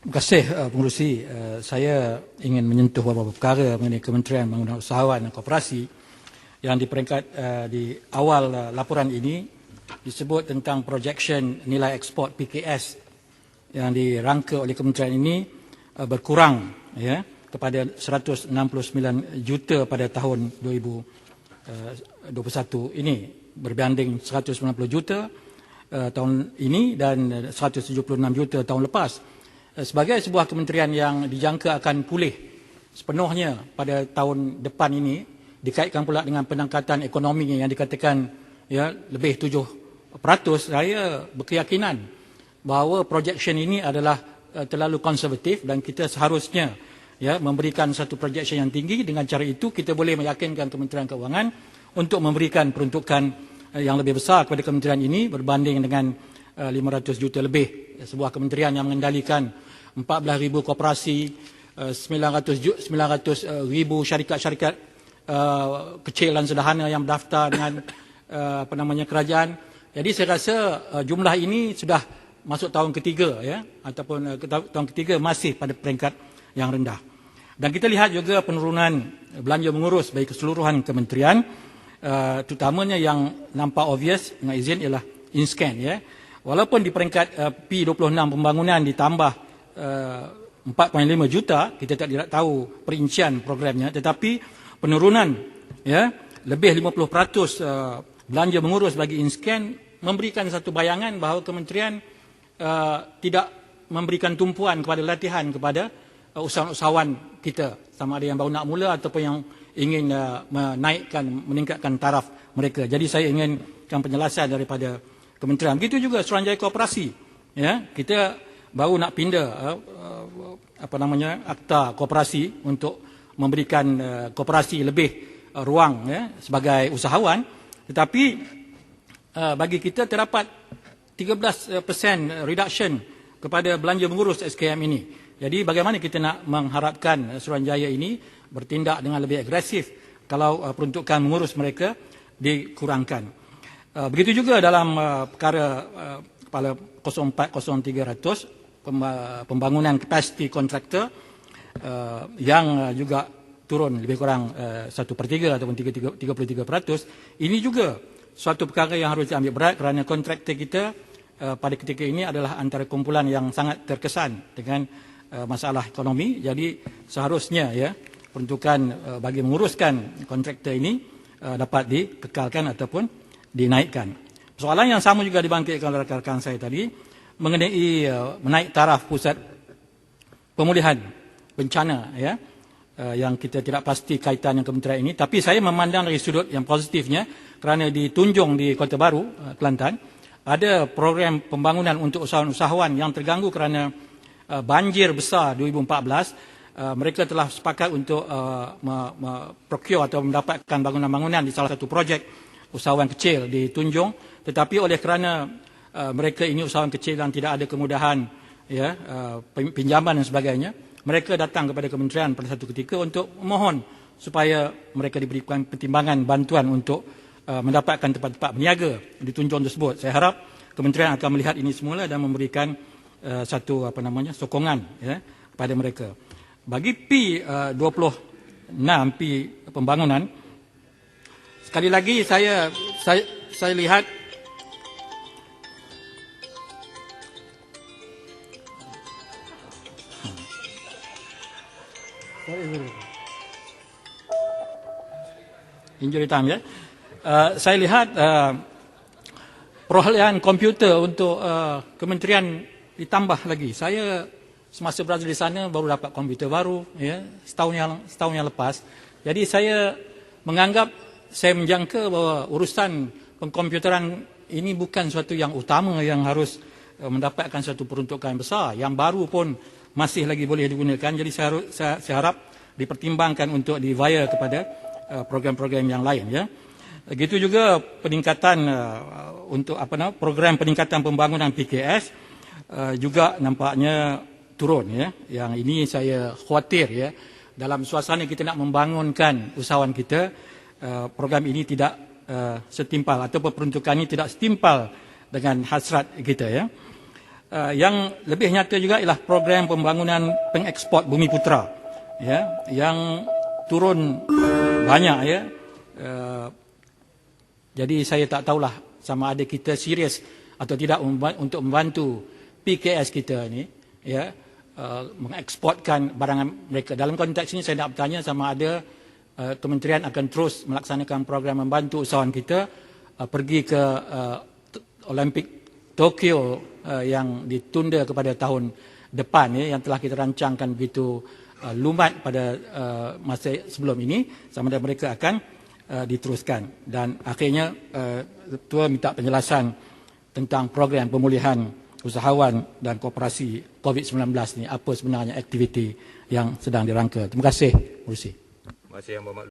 Terima kasih pengerusi. Saya ingin menyentuh beberapa perkara mengenai Kementerian Pembangunan Usahawan dan Koperasi yang di peringkat di awal laporan ini disebut tentang projection nilai ekspor PKS yang dirangka oleh kementerian ini berkurang ya kepada 169 juta pada tahun 2021 ini berbanding 190 juta tahun ini dan 176 juta tahun lepas. Sebagai sebuah kementerian yang dijangka akan pulih sepenuhnya pada tahun depan ini, dikaitkan pula dengan peningkatan ekonomi yang dikatakan ya lebih 7%, saya berkeyakinan bahawa projection ini adalah terlalu konservatif dan kita seharusnya ya memberikan satu projection yang tinggi. Dengan cara itu kita boleh meyakinkan Kementerian Keuangan untuk memberikan peruntukan yang lebih besar kepada kementerian ini berbanding dengan 500 juta lebih. Sebuah kementerian yang mengendalikan 14,000 koperasi, 900,000 syarikat-syarikat kecil dan sederhana yang berdaftar dengan kerajaan. Jadi saya rasa jumlah ini sudah masuk tahun ketiga ya ataupun tahun ketiga masih pada peringkat yang rendah. Dan kita lihat juga penurunan belanja mengurus bagi keseluruhan kementerian, terutamanya yang nampak obvious dengan izin ialah InScan ya. Walaupun di peringkat P26 pembangunan ditambah 4.5 juta, kita tidak tahu perincian programnya, tetapi penurunan ya lebih 50% belanja mengurus bagi InScan memberikan satu bayangan bahawa kementerian tidak memberikan tumpuan kepada latihan kepada usahawan kita, sama ada yang baru nak mula ataupun yang ingin meningkatkan taraf mereka. Jadi saya inginkan penjelasan daripada kementerian. Begitu juga Suruhanjaya Koperasi ya, kita baru nak pindah akta koperasi untuk memberikan koperasi lebih ruang ya sebagai usahawan, tetapi bagi kita terdapat 13% reduction kepada belanja mengurus SKM ini. Jadi bagaimana kita nak mengharapkan Suruhanjaya ini bertindak dengan lebih agresif kalau peruntukan mengurus mereka dikurangkan. Begitu juga dalam perkara kepala 040300 pembangunan kapasiti kontraktor yang juga turun lebih kurang 1/3 ataupun 33%. Ini juga suatu perkara yang harus diambil berat kerana kontraktor kita pada ketika ini adalah antara kumpulan yang sangat terkesan dengan masalah ekonomi. Jadi seharusnya ya peruntukan bagi menguruskan kontraktor ini dapat dikekalkan ataupun dinaikkan. Soalan yang sama juga dibangkitkan oleh rakan-rakan saya tadi mengenai menaik taraf pusat pemulihan bencana ya yang kita tidak pasti kaitan dengan kementerian ini, tapi saya memandang dari sudut yang positifnya kerana di Tunjung di Kota Baru Kelantan ada program pembangunan untuk usahawan-usahawan yang terganggu kerana banjir besar 2014. Mereka telah sepakat untuk procure atau mendapatkan bangunan-bangunan di salah satu projek usahawan kecil di Tunjung, tetapi oleh kerana mereka ini usahawan kecil yang tidak ada kemudahan ya pinjaman dan sebagainya, mereka datang kepada kementerian pada satu ketika untuk memohon supaya mereka diberikan pertimbangan bantuan untuk mendapatkan tempat-tempat berniaga di Tunjung tersebut. Saya harap kementerian akan melihat ini semula dan memberikan satu sokongan ya kepada mereka. Bagi P26 P pembangunan, sekali lagi saya lihat injury time ya. Saya lihat perolehan komputer untuk kementerian ditambah lagi. Saya semasa berada di sana baru dapat komputer baru ya setahun yang lepas. Jadi saya menganggap, saya menjangka bahawa urusan pengkomputeran ini bukan suatu yang utama yang harus mendapatkan satu peruntukan besar. Yang baru pun masih lagi boleh digunakan. Jadi saya harap dipertimbangkan untuk divire kepada program-program yang lain ya. Begitu juga peningkatan untuk program peningkatan pembangunan PKS juga nampaknya turun ya. Yang ini saya khawatir ya, dalam suasana kita nak membangunkan usahawan kita, program ini tidak setimpal atau peruntukan ini tidak setimpal dengan hasrat kita ya. Yang lebih nyata juga ialah program pembangunan pengeksport Bumi Putra, ya, yang turun banyak, ya. Jadi saya tak tahulah sama ada kita serius atau tidak untuk membantu PKS kita ini, ya, mengeksportkan barangan mereka. Dalam konteks ini saya nak bertanya sama ada kementerian akan terus melaksanakan program membantu usahawan kita pergi ke Olimpik Tokyo yang ditunda kepada tahun depan, ya, yang telah kita rancangkan begitu lumat pada masa sebelum ini, sama ada mereka akan diteruskan. Dan akhirnya Ketua minta penjelasan tentang program pemulihan usahawan dan koperasi COVID-19 ni, apa sebenarnya aktiviti yang sedang dirangka. Terima kasih, Pengerusi. Terima kasih Yang Berhormat.